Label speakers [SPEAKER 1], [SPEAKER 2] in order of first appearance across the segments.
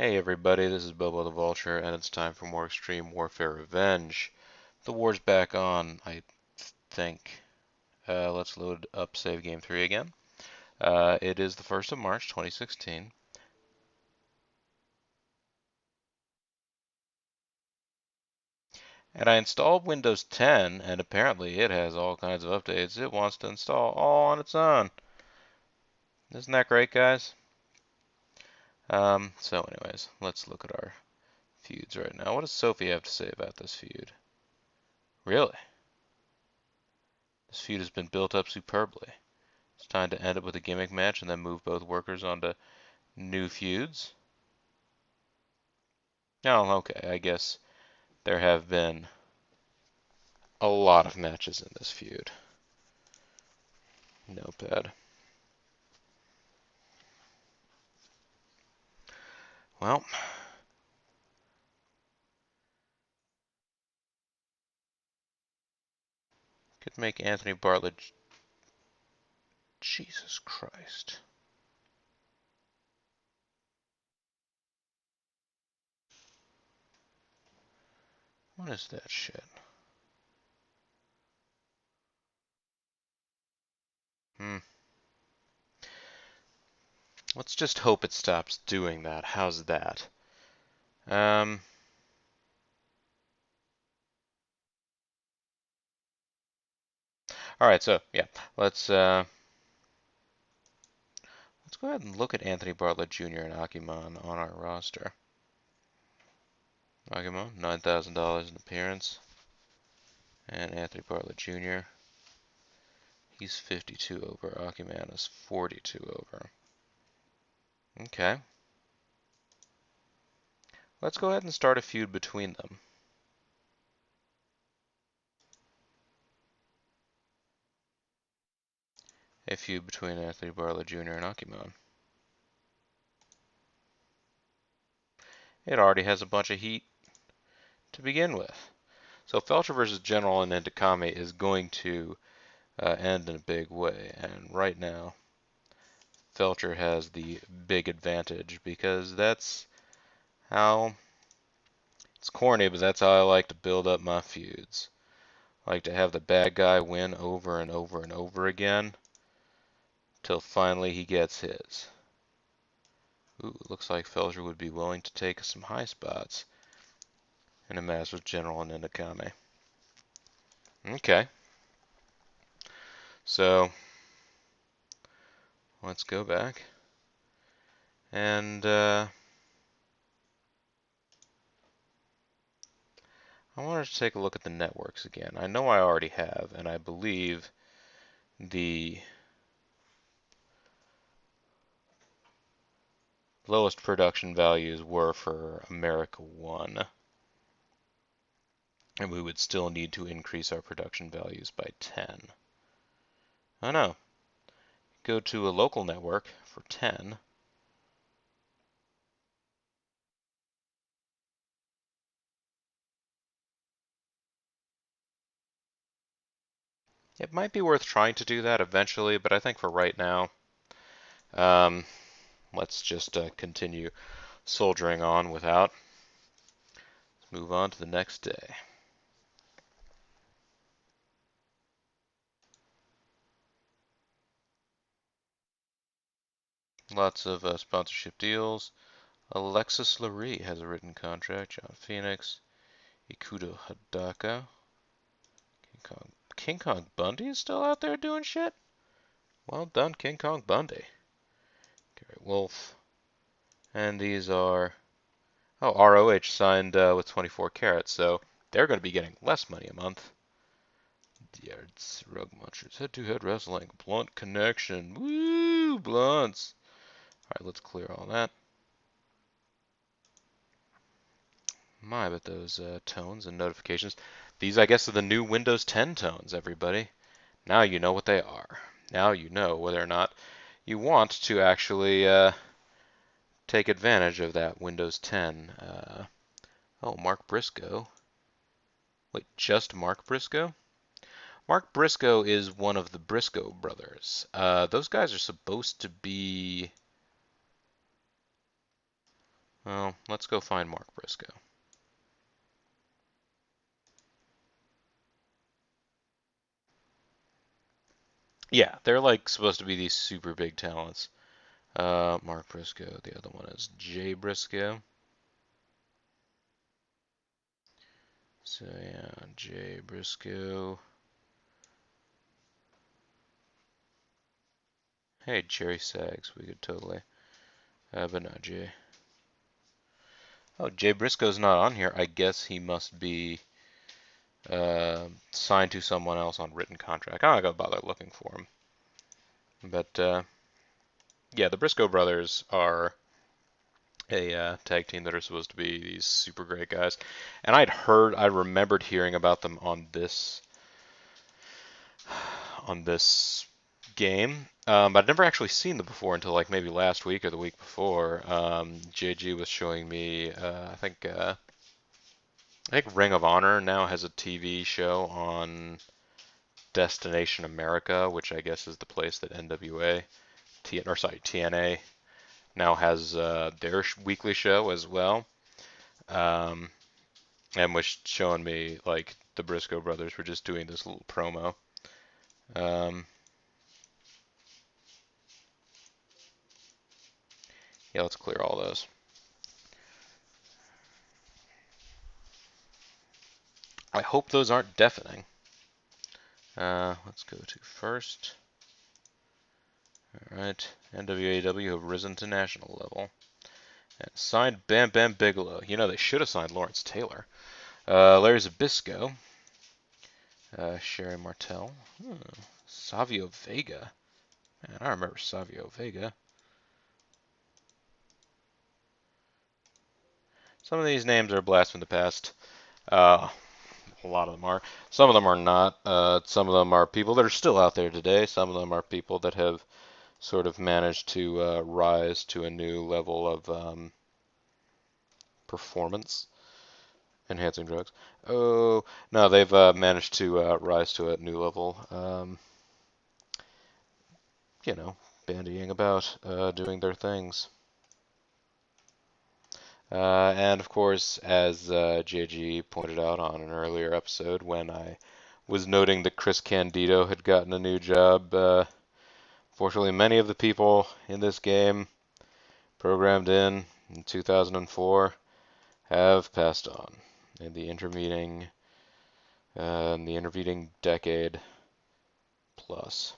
[SPEAKER 1] Hey everybody, this is Bobo the Vulture, and it's time for more Extreme Warfare Revenge. The war's back on, I think. Let's load up Save Game 3 again. It is the 1st of March, 2016. And I installed Windows 10, and apparently it has all kinds of updates it wants to install all on its own. Isn't that great, guys? So anyways, let's look at our feuds right now. What does Sophie have to say about this feud? Really? This feud has been built up superbly. It's time to end it with a gimmick match and then move both workers onto new feuds. Oh, okay. I guess there have been a lot of matches in this feud. Notepad. Well, could make Anthony Bartlett. Jesus Christ. What is that shit? Hmm. Let's just hope it stops doing that. How's that? Um. All right. So yeah, let's uh, let's go ahead and look at Anthony Bartlett Jr. and Akimon on our roster. Akimon, $9,000 in appearance, and Anthony Bartlett Jr. He's 52 over. Akiman is 42 over. Okay. Let's go ahead and start a feud between them. A feud between Anthony Barlow Jr. and Akimon. It already has a bunch of heat to begin with. So Felcher versus General and Ndakame is going to end in a big way. And right now, Felcher has the big advantage because that's how, it's corny, but that's how I like to build up my feuds. I like to have the bad guy win over and over and over again till finally he gets his. Ooh, looks like Felger would be willing to take some high spots in a match with General and Ndakame. Okay, so let's go back and I wanted to take a look at the networks again. I know I already have, and I believe the lowest production values were for America 1. And we would still need to increase our production values by 10. Oh no. Go to a local network for 10. It might be worth trying to do that eventually, but I think for right now, um, let's just continue soldiering on without. Let's move on to the next day. Lots of sponsorship deals. Alexis Lurie has a written contract. John Phoenix. Ikuto Hadaka. King Kong Bundy is still out there doing shit? Well done, King Kong Bundy. Gary Wolf. And these are... Oh, ROH signed with 24 carats, so they're going to be getting less money a month. Yards, Rug Munchers, head-to-head wrestling, Blunt Connection. Woo, blunts. Alright, let's clear all that. My, but those tones and notifications. These, I guess, are the new Windows 10 tones, everybody. Now you know what they are. Now you know whether or not you want to actually take advantage of that Windows 10. Oh, Mark Briscoe. Wait, just Mark Briscoe? Mark Briscoe is one of the Briscoe brothers. Those guys are supposed to be... Well, let's go find Mark Briscoe. Yeah, they're like supposed to be these super big talents. Mark Briscoe. The other one is Jay Briscoe. So yeah, Jay Briscoe. Hey, Jerry Sags. We could totally. But no, Jay. Oh, Jay Briscoe's not on here. I guess he must be signed to someone else on written contract. I'm not gonna bother looking for him. But yeah, the Briscoe brothers are a tag team that are supposed to be these super great guys. And I remembered hearing about them on this game, but I'd never actually seen them before until like maybe last week or the week before. JG was showing me, I think Ring of Honor now has a TV show on Destination America, which I guess is the place that TNA now has their weekly show as well. Um, and was showing me like the Briscoe brothers were just doing this little promo. Um, yeah, let's clear all those. I hope those aren't deafening. Let's go to first. All right, NWAW have risen to national level. And signed Bam Bam Bigelow. You know, they should have signed Lawrence Taylor. Larry Zbyszko. Sherry Martel. Savio Vega. Man, I remember Savio Vega. Some of these names are a blast from the past. A lot of them are. Some of them are not. Some of them are people that are still out there today. Some of them are people that have sort of managed to rise to a new level of performance enhancing drugs. Oh, no, they've managed to rise to a new level. You know, bandying about, doing their things. And of course, as JG pointed out on an earlier episode, when I was noting that Chris Candido had gotten a new job, fortunately, many of the people in this game programmed in 2004 have passed on in the intervening decade plus.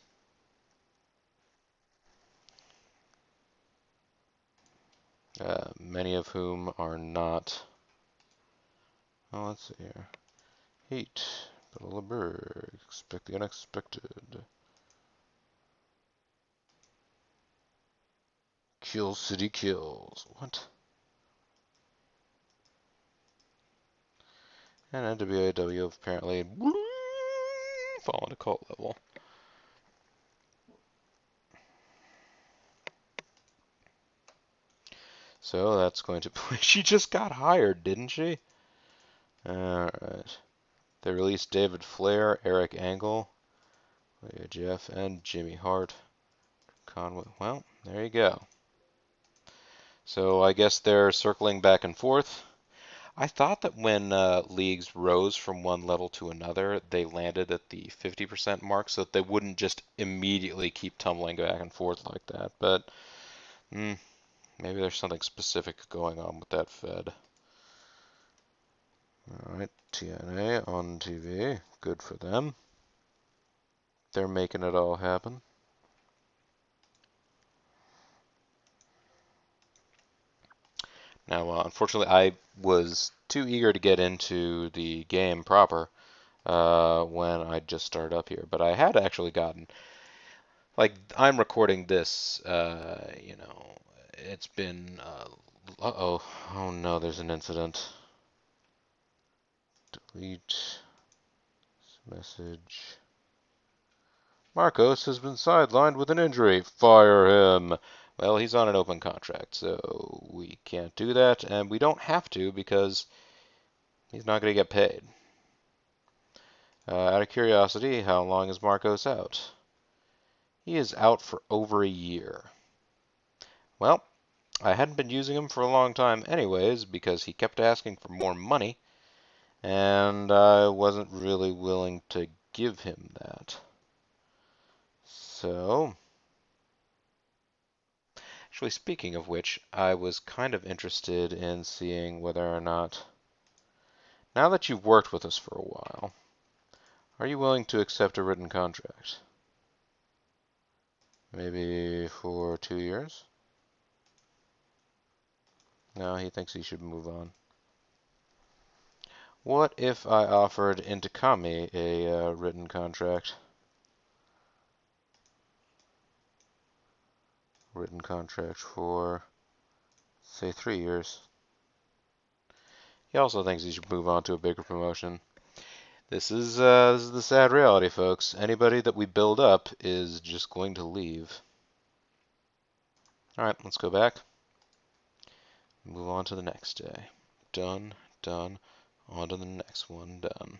[SPEAKER 1] Many of whom are not. Oh, let's see here. Heat, Biddleberg, expect the unexpected. Kill City Kills. What? And NWAW apparently fallen to cult level. So that's going to. She just got hired, didn't she? Alright. They released David Flair, Eric Angle, Jeff, and Jimmy Hart. Conway. Well, there you go. So I guess they're circling back and forth. I thought that when leagues rose from one level to another, they landed at the 50% mark so that they wouldn't just immediately keep tumbling back and forth like that. But maybe there's something specific going on with that Fed. Alright, TNA on TV. Good for them. They're making it all happen. Now, unfortunately, I was too eager to get into the game proper when I just started up here, but I had actually gotten, like, I'm recording this, it's been, oh no, there's an incident. Delete message. Marcos has been sidelined with an injury. Fire him. Well, he's on an open contract, so we can't do that, and we don't have to because he's not going to get paid. Out of curiosity, how long is Marcos out? He is out for over a year. Well, I hadn't been using him for a long time anyways because he kept asking for more money, and I wasn't really willing to give him that. So, actually, speaking of which, I was kind of interested in seeing whether or not, now that you've worked with us for a while, are you willing to accept a written contract? Maybe for 2 years? No, he thinks he should move on. What if I offered Intakami a written contract? Written contract for, say, 3 years. He also thinks he should move on to a bigger promotion. This is the sad reality, folks. Anybody that we build up is just going to leave. All right, let's go back. Move on to the next day. Done, done. On to the next one, done.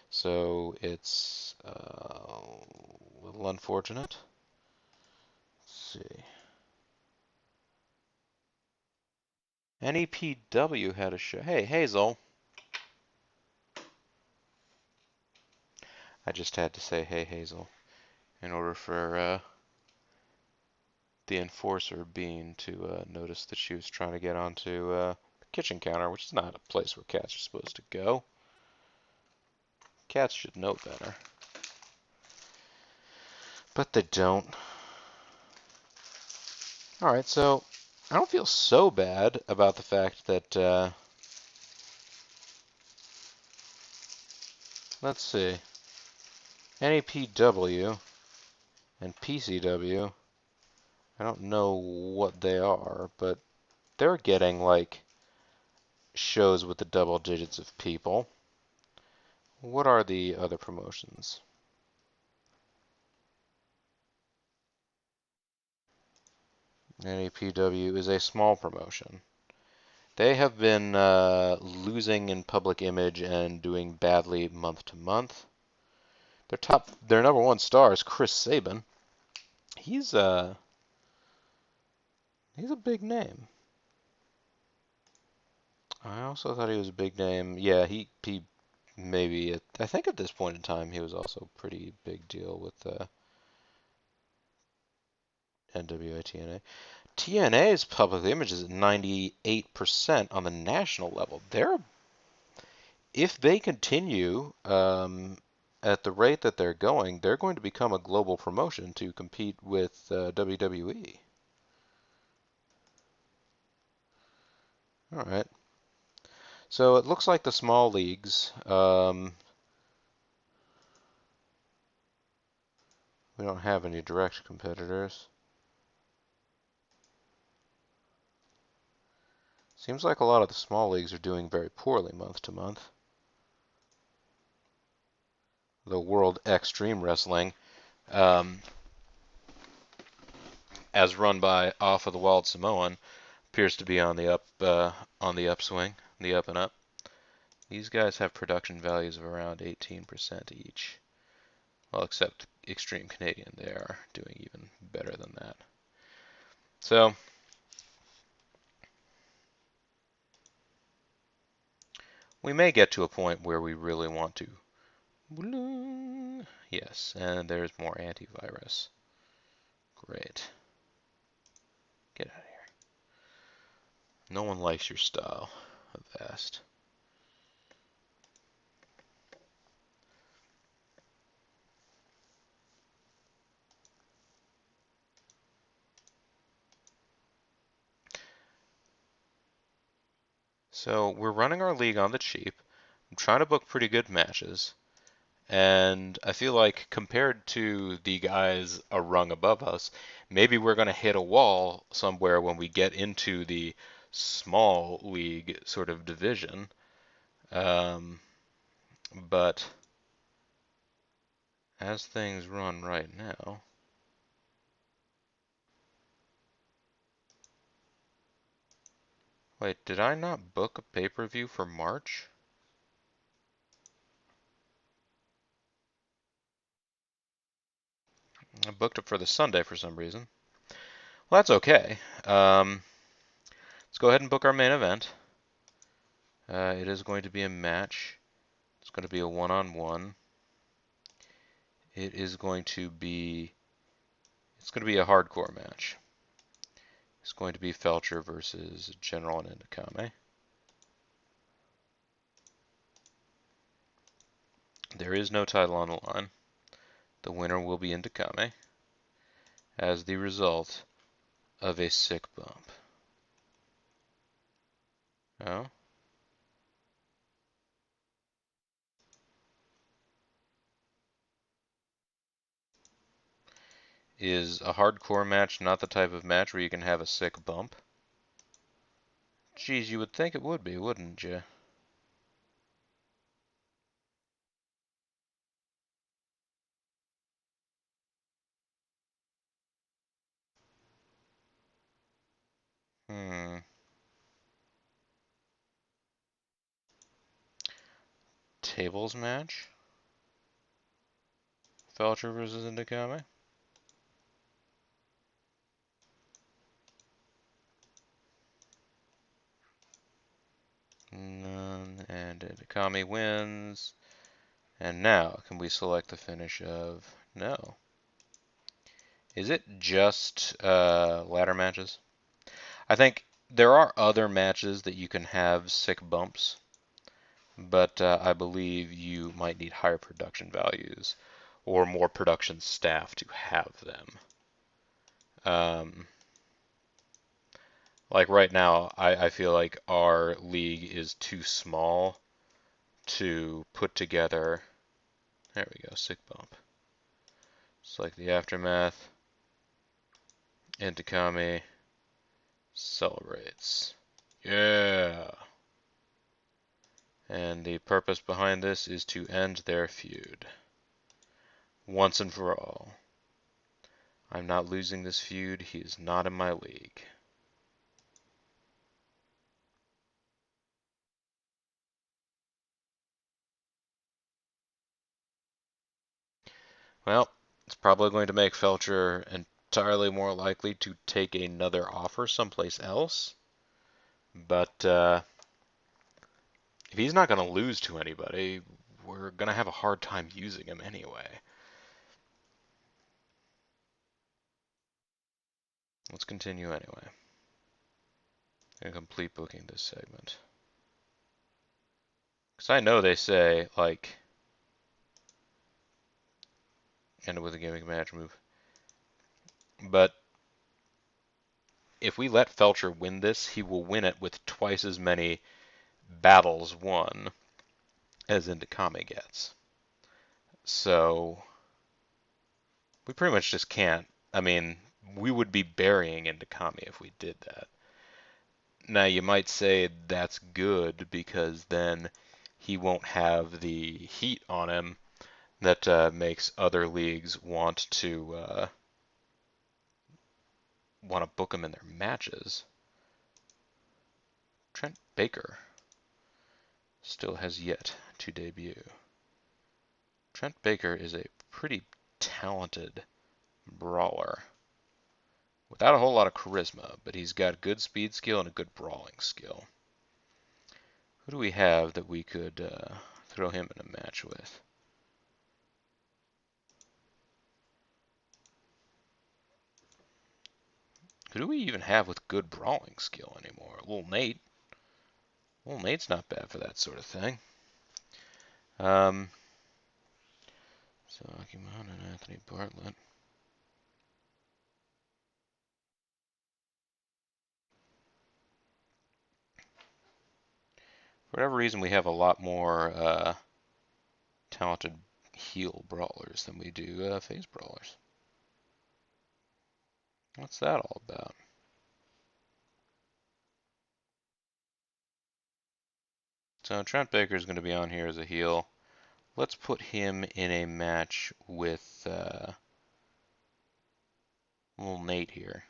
[SPEAKER 1] So it's a little unfortunate. Let's see. NEPW had a show. Hey, Hazel. I just had to say, hey, Hazel, in order for the enforcer Bean to notice that she was trying to get onto the kitchen counter, which is not a place where cats are supposed to go. Cats should know better. But they don't. Alright, so I don't feel so bad about the fact that, let's see, NEPW and PCW, I don't know what they are, but they're getting, like, shows with the double digits of people. What are the other promotions? NEPW is a small promotion. They have been losing in public image and doing badly month to month. Their number one star is Chris Sabin. He's he's a big name. I also thought he was a big name. Yeah, he maybe I think at this point in time he was also a pretty big deal with NWA TNA. TNA's public image is at 98% on the national level. If they continue at the rate that they're going to become a global promotion to compete with WWE. All right. So it looks like the small leagues. We don't have any direct competitors. Seems like a lot of the small leagues are doing very poorly month to month. The World Extreme Wrestling, um, as run by Off of the Wild Samoan, appears to be on the upswing, the up and up. These guys have production values of around 18% each. Well, except Extreme Canadian, they are doing even better than that. So, we may get to a point where we really want to. Yes, and there's more antivirus. Great. Get out of here. No one likes your style. Avast. So we're running our league on the cheap. I'm trying to book pretty good matches. And I feel like compared to the guys a rung above us, maybe we're going to hit a wall somewhere when we get into the small league sort of division. Um, but as things run right now, wait, did I not book a pay-per-view for March? I booked it for the Sunday for some reason. Well, that's okay. Let's go ahead and book our main event. It is going to be a match. It's going to be a one-on-one. It is going to be a hardcore match. It's going to be Felcher versus General and Indikame. There is no title on the line. The winner will be Indikame as the result of a sick bump. Oh? Is a hardcore match not the type of match where you can have a sick bump? Geez, you would think it would be, wouldn't you? Hmm. Tables match? Felcher versus Indikame? None, and Indikame wins. And now, can we select the finish of... No. Is it just ladder matches? I think there are other matches that you can have sick bumps, but I believe you might need higher production values or more production staff to have them. Like right now, I feel like our league is too small to put together. There we go, sick bump. It's like the aftermath. Indikame celebrates. Yeah! And the purpose behind this is to end their feud. Once and for all. I'm not losing this feud. He is not in my league. Well, it's probably going to make Felcher entirely more likely to take another offer someplace else. But if he's not going to lose to anybody, we're going to have a hard time using him anyway. Let's continue anyway. And complete booking this segment. Because I know they say, like, end it with a gimmick match move. But if we let Felcher win this, he will win it with twice as many battles won as Indikame gets. So we pretty much just can't. I mean, we would be burying Indikame if we did that. Now you might say that's good because then he won't have the heat on him that makes other leagues want to book him in their matches. Trent Baker still has yet to debut. Trent Baker is a pretty talented brawler without a whole lot of charisma, but he's got good speed skill and a good brawling skill. Who do we have that we could throw him in a match with? Who do we even have with good brawling skill anymore? Little Nate. Little Nate's not bad for that sort of thing. So Akimon and Anthony Bartlett. For whatever reason, we have a lot more talented heel brawlers than we do face brawlers. What's that all about? So Trent Baker is going to be on here as a heel. Let's put him in a match with little Nate here.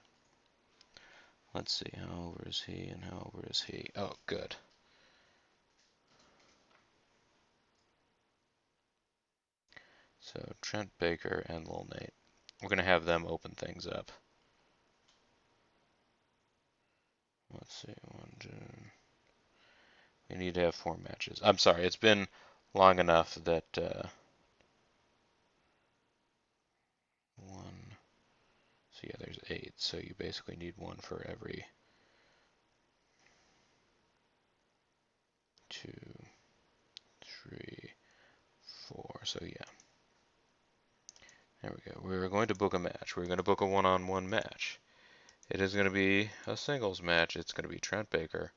[SPEAKER 1] Let's see, how over is he and how over is he? Oh, good. So Trent Baker and Lil Nate. We're going to have them open things up. let's see, one, two. We need to have 4 matches. I'm sorry, it's been long enough that 1. So yeah, there's 8. So you basically need 1 for every 2, 3, 4. So yeah, there we go. We're going to book a match. We're going to book a one-on-one match. It is going to be a singles match. It's going to be Trent Baker.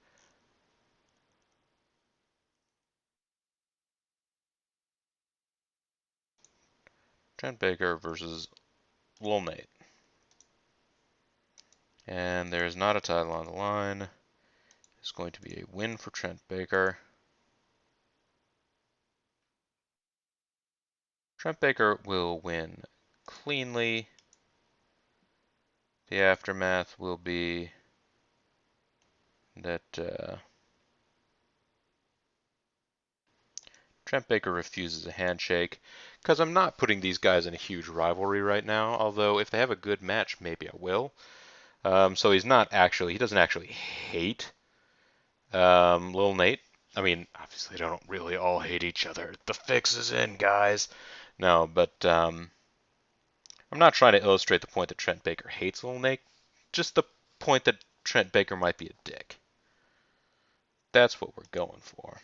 [SPEAKER 1] Trent Baker versus Lil Nate. And there is not a title on the line. It's going to be a win for Trent Baker. Trent Baker will win cleanly. The aftermath will be that Trent Baker refuses a handshake, because I'm not putting these guys in a huge rivalry right now, although if they have a good match, maybe I will. So he doesn't actually hate Lil Nate. I mean, obviously they don't really all hate each other. The fix is in, guys. No, but I'm not trying to illustrate the point that Trent Baker hates Lil Nate, just the point that Trent Baker might be a dick. That's what we're going for.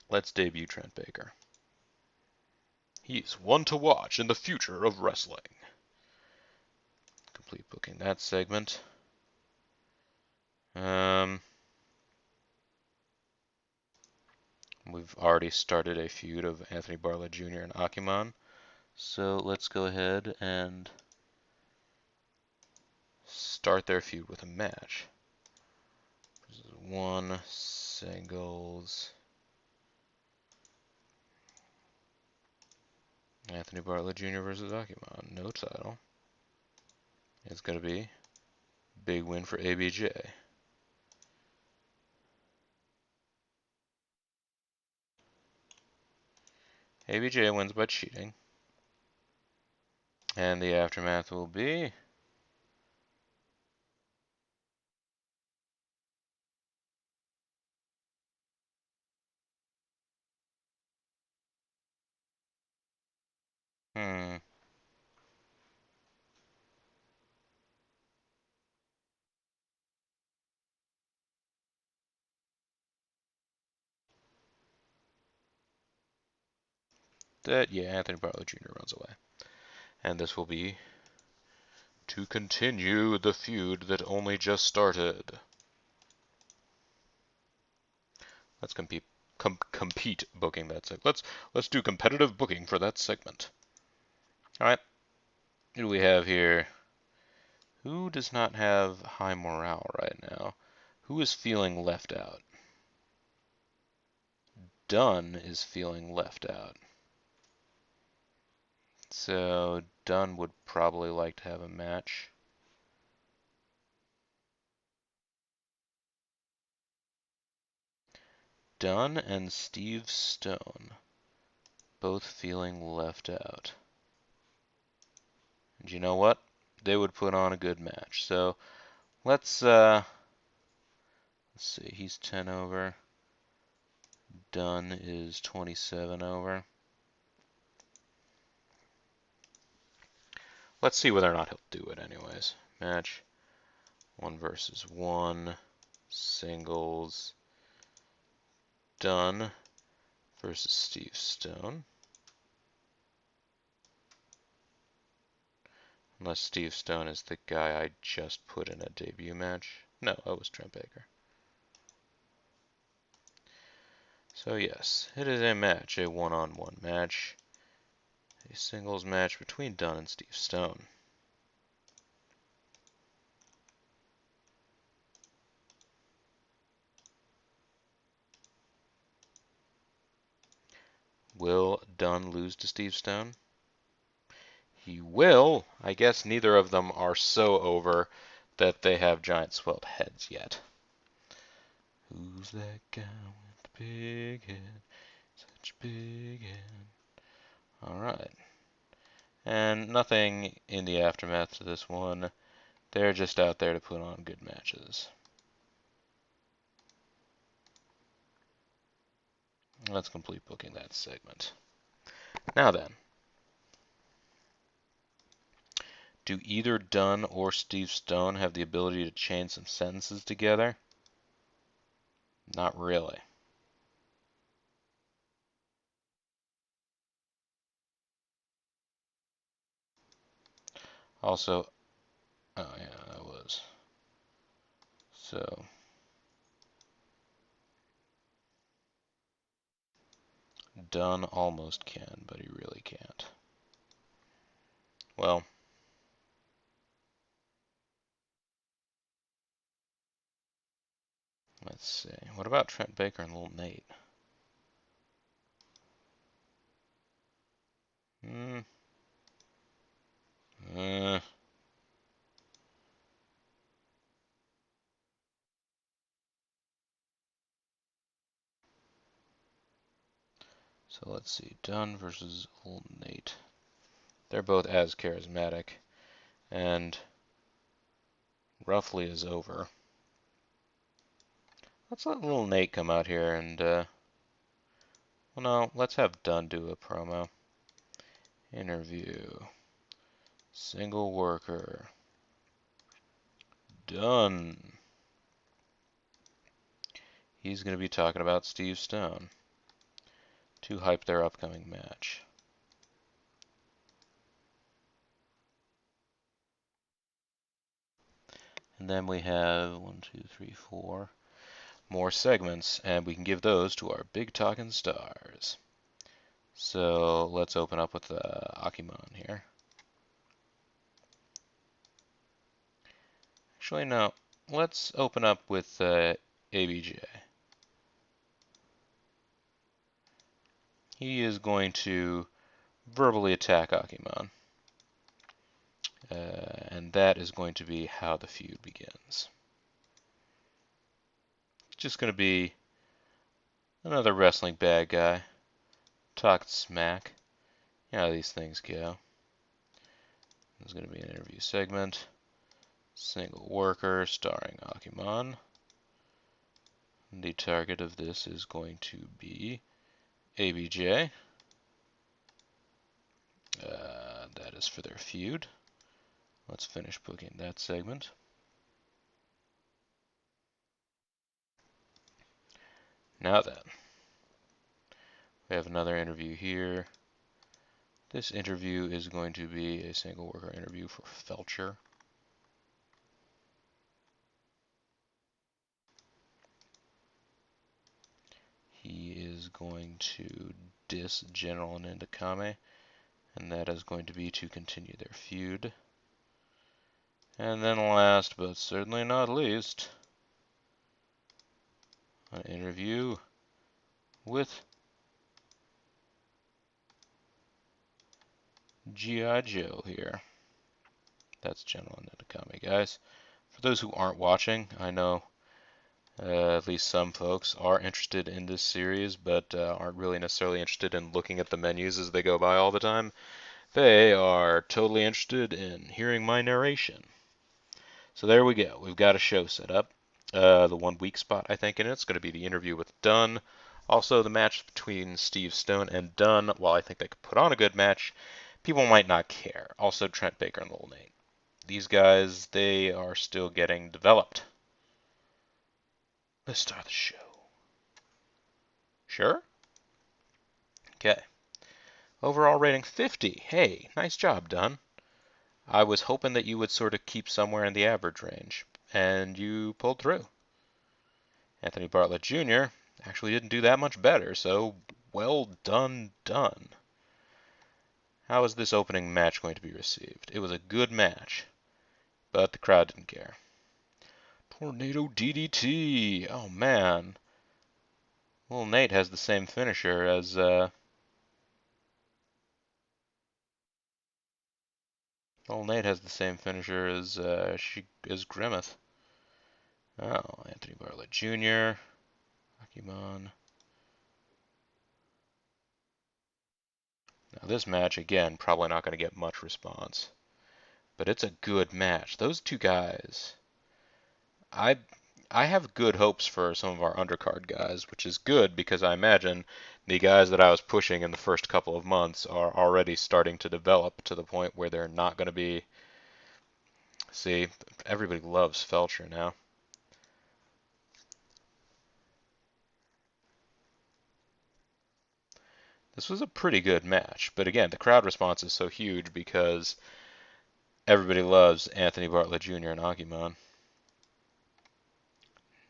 [SPEAKER 1] Let's debut Trent Baker. He's one to watch in the future of wrestling. Complete booking that segment. We've already started a feud of Anthony Barlett Jr. and Akimon. So let's go ahead and start their feud with a match. This is 1 singles. Anthony Barlett Jr. versus Akimon. No title. It's going to be big win for ABJ. ABJ wins by cheating. And the aftermath will be Anthony Barlett Jr. runs away. And this will be to continue the feud that only just started. Let's compete booking that segment. Let's do competitive booking for that segment. All right. Who do we have here? Who does not have high morale right now? Who is feeling left out? Dunn is feeling left out. So Dunn would probably like to have a match. Dunn and Steve Stone both feeling left out. And you know what? They would put on a good match. So let's see. He's 10 over. Dunn is 27 over. Let's see whether or not he'll do it anyways. Match 1 versus 1 singles. Dunn versus Steve Stone. Unless Steve Stone is the guy I just put in a debut match. No, that was Trent Baker. So yes, it is a match, a one-on-one match. A singles match between Dunn and Steve Stone. Will Dunn lose to Steve Stone? He will. I guess neither of them are so over that they have giant swelled heads yet. Who's that guy with the big head? Such a big head. Alright. And nothing in the aftermath to this one. They're just out there to put on good matches. Let's complete booking that segment. Now then, do either Dunn or Steve Stone have the ability to chain some sentences together? Not really. Also, oh yeah, that was. So, Dunn almost can, but he really can't. Well, let's see. What about Trent Baker and Little Nate? Hmm. Uh, so let's see. Dunn versus Little Nate. They're both as charismatic and roughly as over. Let's let Little Nate come out here and, well, no, let's have Dunn do a promo. Interview. Single worker. Dunn. He's going to be talking about Steve Stone to hype their upcoming match. And then we have 1, 2, 3, 4 more segments, and we can give those to our big talking stars. So let's open up with Akimon here. Actually, no. Let's open up with ABJ. He is going to verbally attack Akimon. And that is going to be how the feud begins. It's just going to be another wrestling bad guy. Talking smack. You know how these things go. There's going to be an interview segment. Single worker starring Akimon. The target of this is going to be ABJ. That is for their feud. Let's finish booking that segment. Now then, we have another interview here. This interview is going to be a single worker interview for Felcher. He is going to diss General Nindakame, and that is going to be to continue their feud. And then last, but certainly not least, an interview with G.I. Joe here. That's General Nindakame, guys. For those who aren't watching, I know at least some folks are interested in this series, but aren't really necessarily interested in looking at the menus as they go by all the time. They are totally interested in hearing my narration. So there we go. We've got a show set up. The one weak spot, I think, in it's going to be the interview with Dunn. Also, the match between Steve Stone and Dunn, while I think they could put on a good match, people might not care. Also, Trent Baker and Little Nate. These guys, they are still getting developed. Let's start the show. Sure? Okay. Overall rating 50. Hey, nice job, Dunn. I was hoping that you would sort of keep somewhere in the average range, and you pulled through. Anthony Bartlett Jr. actually didn't do that much better, so well done, Dunn. How is this opening match going to be received? It was a good match, but the crowd didn't care. Tornado DDT! Oh man. Little Nate has the same finisher as Little Nate has the same finisher as Grimmeth. Oh, Anthony Bartlett Jr. Akimon. Now this match again probably not going to get much response, but it's a good match. Those two guys, I I have good hopes for some of our undercard guys, which is good because I imagine the guys that I was pushing in the first couple of months are already starting to develop to the point where they're not going to be. See, everybody loves Felcher now. This was a pretty good match, but again, the crowd response is so huge because everybody loves Anthony Bartlett Jr. and Agumon.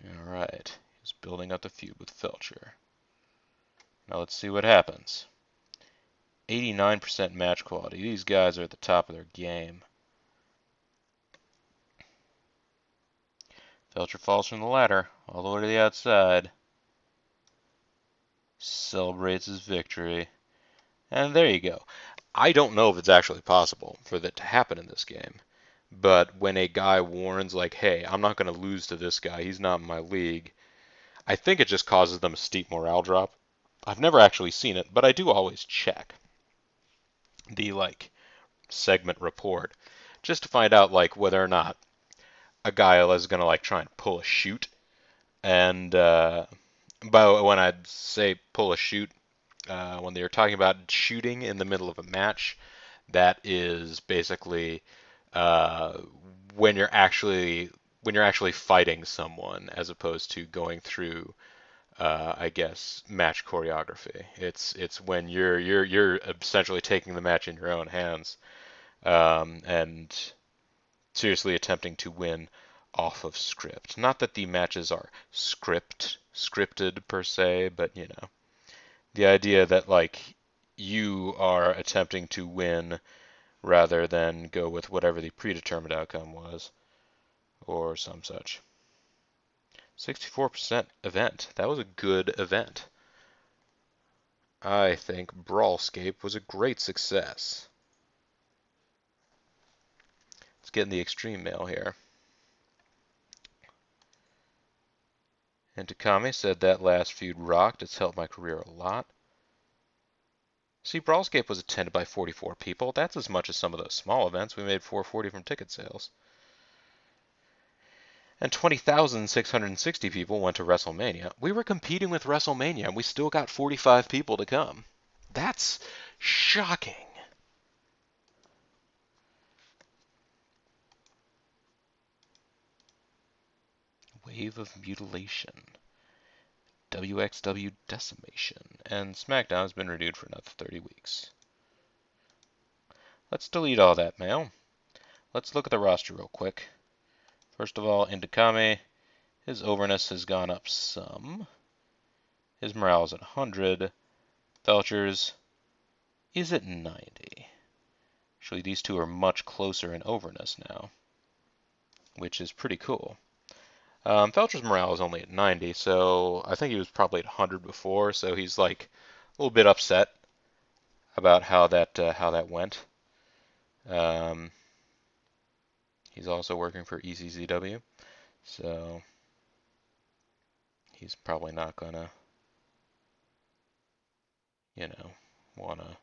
[SPEAKER 1] All right, he's building up the feud with Felcher. Now let's see what happens. 89% match quality. These guys are at the top of their game. Felcher falls from the ladder all the way to the outside. Celebrates his victory. And there you go. I don't know if it's actually possible for that to happen in this game. But when a guy warns, like, hey, I'm not going to lose to this guy, he's not in my league, I think it just causes them a steep morale drop. I've never actually seen it, but I do always check the, like, segment report just to find out, like, whether or not a guy is going to, like, try and pull a shoot. And, but when I say pull a shoot, when they're talking about shooting in the middle of a match, that is basically uh, when you're actually fighting someone, as opposed to going through, I guess, match choreography. It's when you're essentially taking the match in your own hands, and seriously attempting to win off of script. Not that the matches are scripted per se, but you know, the idea that like you are attempting to win rather than go with whatever the predetermined outcome was or some such. 64% event. That was a good event. I think Brawlscape was a great success. Let's get in the extreme mail here. And Takami said that last feud rocked. It's helped my career a lot. See, Brawlscape was attended by 44 people. That's as much as some of those small events. We made 440 from ticket sales. And 20,660 people went to WrestleMania. We were competing with WrestleMania, and we still got 45 people to come. That's shocking. Wave of Mutilation. WXW Decimation. And SmackDown has been renewed for another 30 weeks. Let's delete all that mail. Let's look at the roster real quick. First of all, Indakame, his overness has gone up some. His morale is at 100. Felcher's is at 90. Actually, these two are much closer in overness now, which is pretty cool. Felcher's morale is only at 90, so I think he was probably at 100 before, so he's like a little bit upset about how that went. He's also working for ECCW, so he's probably not gonna, you know, wanna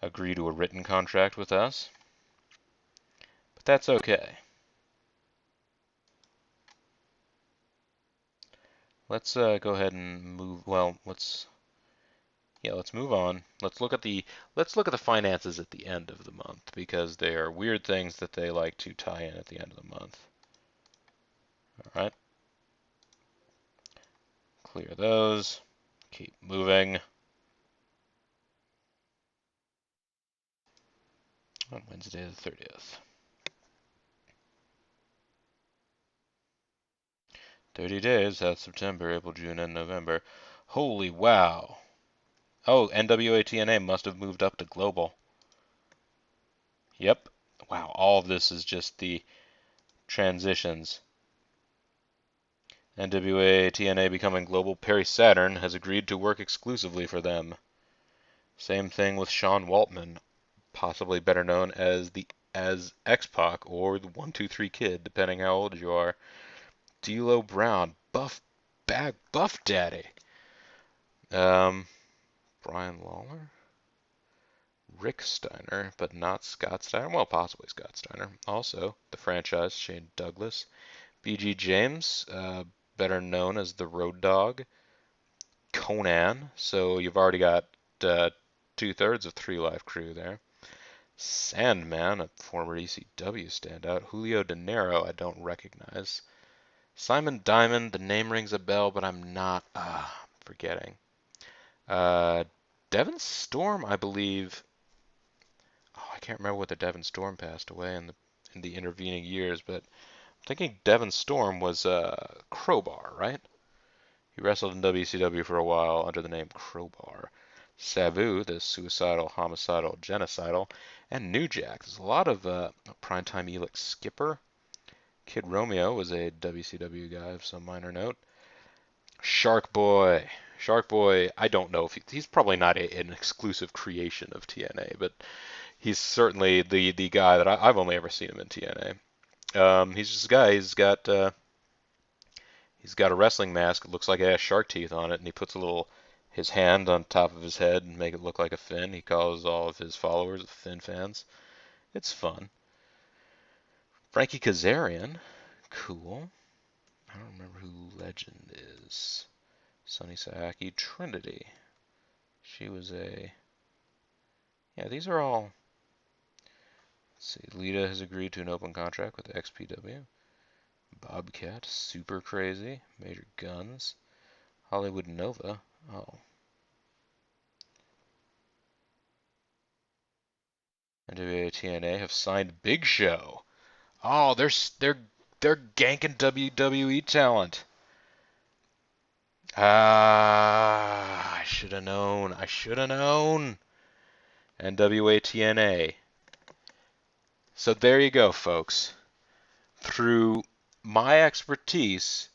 [SPEAKER 1] agree to a written contract with us. But that's okay. Let's go ahead and move. Well, let's move on. Let's look at the finances at the end of the month, because they are weird things that they like to tie in at the end of the month. All right. Clear those. Keep moving. On Wednesday the 30th. 30 days, that's September, April, June, and November. Holy wow. Oh, NWA TNA must have moved up to global. Yep. Wow, all of this is just the transitions. NWA TNA becoming global. Perry Saturn has agreed to work exclusively for them. Same thing with Sean Waltman, possibly better known as X-Pac or the 123 Kid, depending how old you are. D'Lo Brown, Buff Daddy. Brian Lawler, Rick Steiner, but not Scott Steiner. Well, possibly Scott Steiner. Also, the franchise Shane Douglas, BG James, better known as the Road Dogg. Conan, so you've already got uh, 2/3 of 3 Live Crew there. Sandman, a former ECW standout. Julio De Niro, I don't recognize. Simon Diamond, the name rings a bell, but I'm not forgetting. Uh, Devon Storm, I believe. Oh, I can't remember whether Devon Storm passed away in the intervening years, but I'm thinking Devon Storm was Crowbar, right? He wrestled in WCW for a while under the name Crowbar. Sabu, the suicidal, homicidal, genocidal, and New Jack. There's a lot of primetime Elix Skipper. Kid Romeo was a WCW guy of some minor note. Shark Boy. Shark Boy, I don't know if he's probably not an exclusive creation of TNA, but he's certainly the guy that I've only ever seen him in TNA. He's just a guy. He's got a wrestling mask. It looks like it has shark teeth on it, and he puts his hand on top of his head and make it look like a fin. He calls all of his followers the Fin fans. It's fun. Frankie Kazarian, cool. I don't remember who Legend is. Sonny Saaki, Trinity. She was a. Yeah, these are all. Let's see. Lita has agreed to an open contract with XPW. Bobcat, Super Crazy, Major Guns, Hollywood Nova. Oh. NWA TNA have signed Big Show. Oh, they're ganking WWE talent. I should have known. I should have known. NWA TNA. So there you go, folks. Through my expertise,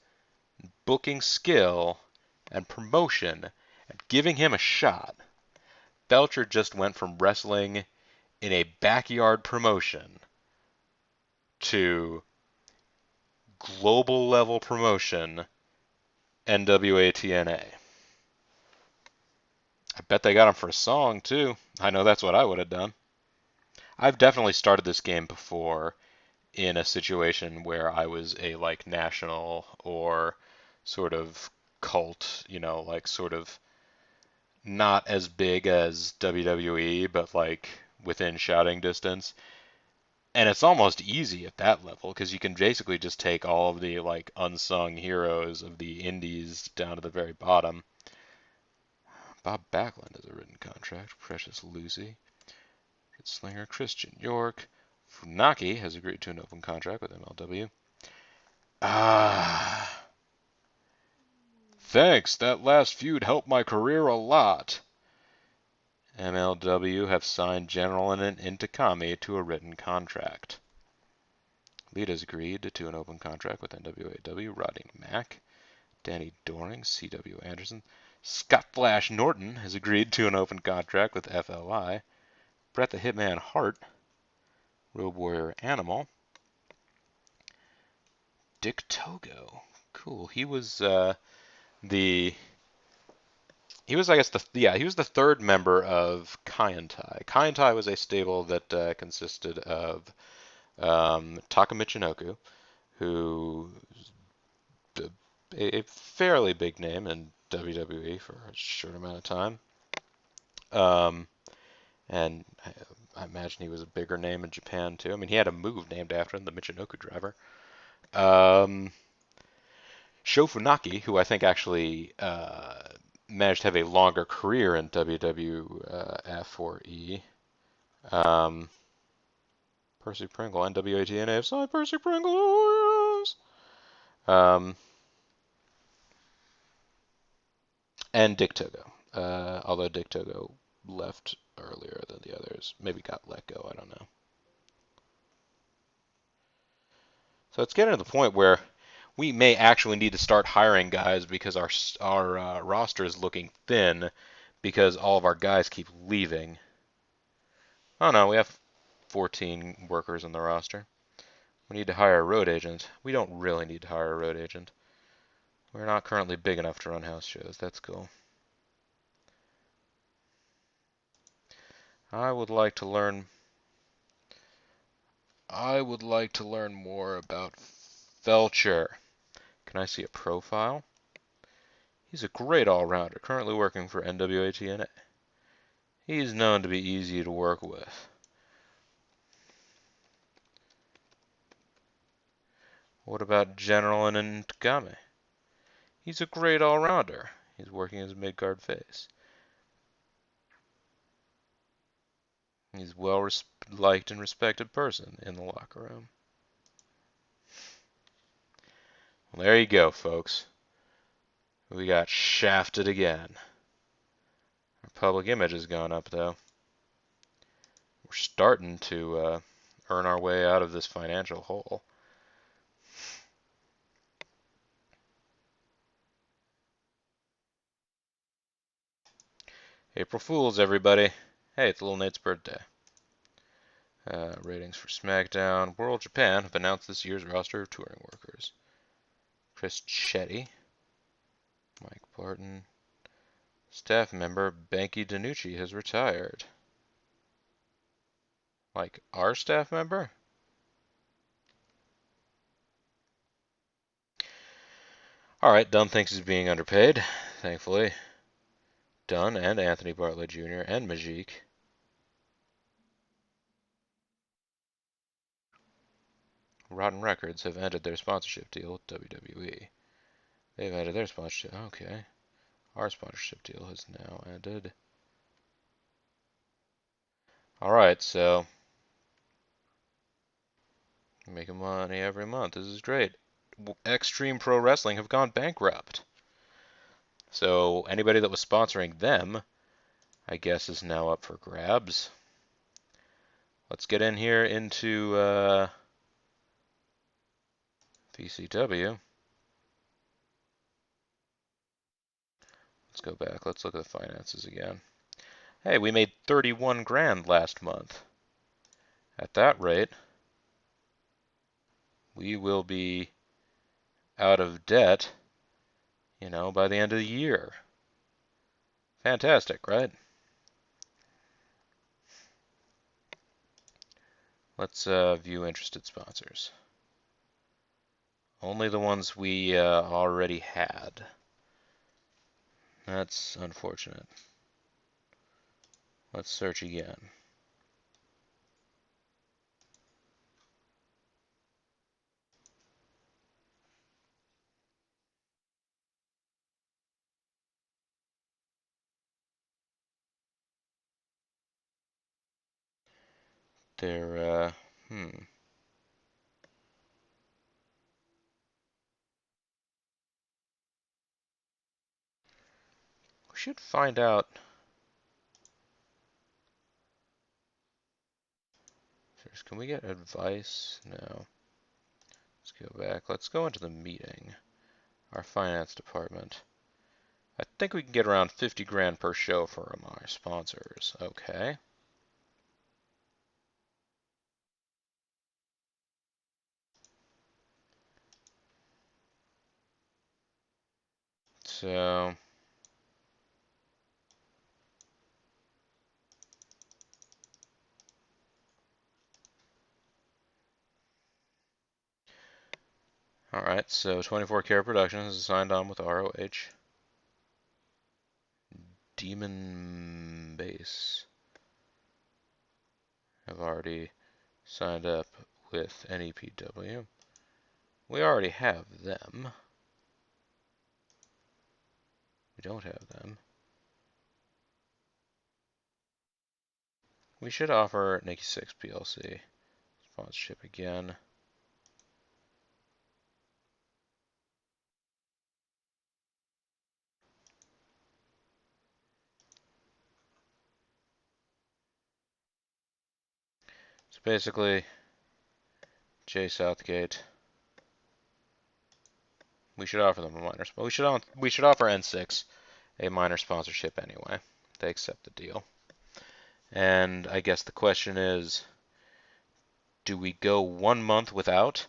[SPEAKER 1] booking skill, and promotion, and giving him a shot, Belcher just went from wrestling in a backyard promotion to global level promotion, NWA TNA. I bet they got him for a song too. I know that's what I would have done. I've definitely started this game before in a situation where I was a like national or sort of cult, like sort of not as big as WWE, but like within shouting distance. And it's almost easy at that level because you can basically just take all of the like unsung heroes of the indies down to the very bottom. Bob Backlund has a written contract. Precious Lucy. Slinger Christian York. Funaki has agreed to an open contract with MLW. Thanks. That last feud helped my career a lot. MLW have signed General and Intakami to a written contract. Lita's agreed to an open contract with NWAW. Roddy Mack. Danny Doring. C.W. Anderson. Scott Flash Norton has agreed to an open contract with FLI. Bret the Hitman Hart. Road Warrior Animal. Dick Togo. Cool. He was I guess he was the third member of Kaientai. Kaientai was a stable that consisted of Taka Michinoku, who a fairly big name in WWE for a short amount of time. And I imagine he was a bigger name in Japan too. I mean, he had a move named after him, the Michinoku Driver. Sho Funaki, who I think actually managed to have a longer career in WWF or E. Percy Pringle, NWA TNA, signed Percy Pringle. Oh, yes. And Dick Togo. Although Dick Togo left earlier than the others. Maybe got let go, I don't know. So it's getting to the point where we may actually need to start hiring guys because our roster is looking thin because all of our guys keep leaving. Oh no, we have 14 workers on the roster. We need to hire a road agent. We don't really need to hire a road agent. We're not currently big enough to run house shows. That's cool. I would like to learn more about Felcher. Can I see a profile? He's a great all-rounder, currently working for NWA TNA. He's known to be easy to work with. What about General Ntakame? He's a great all-rounder. He's working as a mid-card face. He's a well-liked and respected person in the locker room. Well, there you go, folks. We got shafted again. Our public image has gone up, though. We're starting to earn our way out of this financial hole. April Fools, everybody. Hey, it's Little Nate's birthday. Ratings for SmackDown. World Japan have announced this year's roster of touring workers. Chris Chetty. Mike Barton. Staff member Banky DiNucci has retired. Like, our staff member? Alright, Dunn thinks he's being underpaid, thankfully. Dunn and Anthony Bartlett Jr. and Majik. Rotten Records have ended their sponsorship deal with WWE. They've ended their sponsorship. Okay. Our sponsorship deal has now ended. Alright, so making money every month. This is great. Extreme Pro Wrestling have gone bankrupt. So anybody that was sponsoring them, I guess, is now up for grabs. Let's get in here into VCW. Let's go back. Let's look at the finances again. Hey, we made 31 grand last month. At that rate, we will be out of debt, by the end of the year. Fantastic, right? Let's view interested sponsors. Only the ones we already had. That's unfortunate. Let's search again. They're, We should find out. Can we get advice? No. Let's go back. Let's go into the meeting. Our finance department. I think we can get around 50 grand per show for our sponsors. Okay. So alright, so 24K Productions is signed on with ROH. Demon Base have already signed up with NEPW. We already have them. We don't have them. We should offer Nikki Six PLC sponsorship again. So basically, Jay Southgate. We should offer them a minor. We should offer N6 a minor sponsorship anyway. They accept the deal. And I guess the question is, do we go 1 month without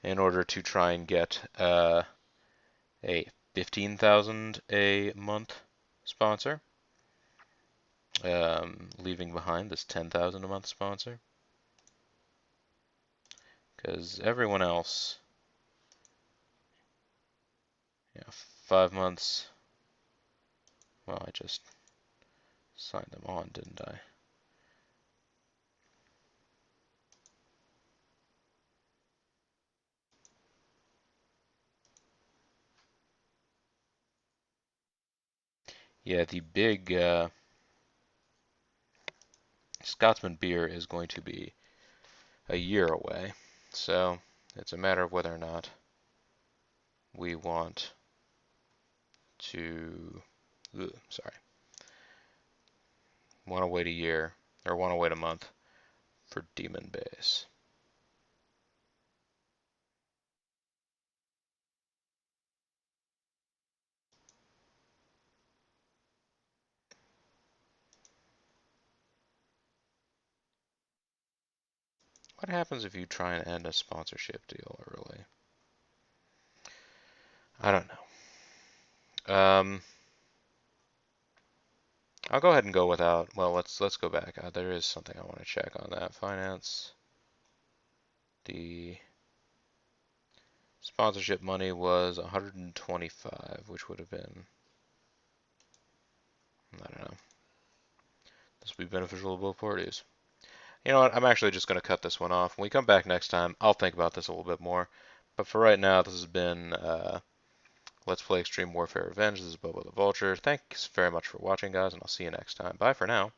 [SPEAKER 1] in order to try and get a 15,000 a month sponsor, leaving behind this 10,000 a month sponsor? Because everyone else 5 months. Well, I just signed them on, didn't I? Yeah, the big Scotsman beer is going to be a year away. So it's a matter of whether or not we want to, sorry, want to wait a year or want to wait a month for Demon Base. What happens if you try and end a sponsorship deal early? I don't know. I'll go ahead and go without. Well, let's go back. There is something I want to check on that. Finance. The sponsorship money was 125, which would have been, I don't know. This would be beneficial to both parties. You know what? I'm actually just going to cut this one off. When we come back next time, I'll think about this a little bit more. But for right now, this has been Let's Play Extreme Warfare Revenge. This is Bobo the Vulture. Thanks very much for watching, guys, and I'll see you next time. Bye for now.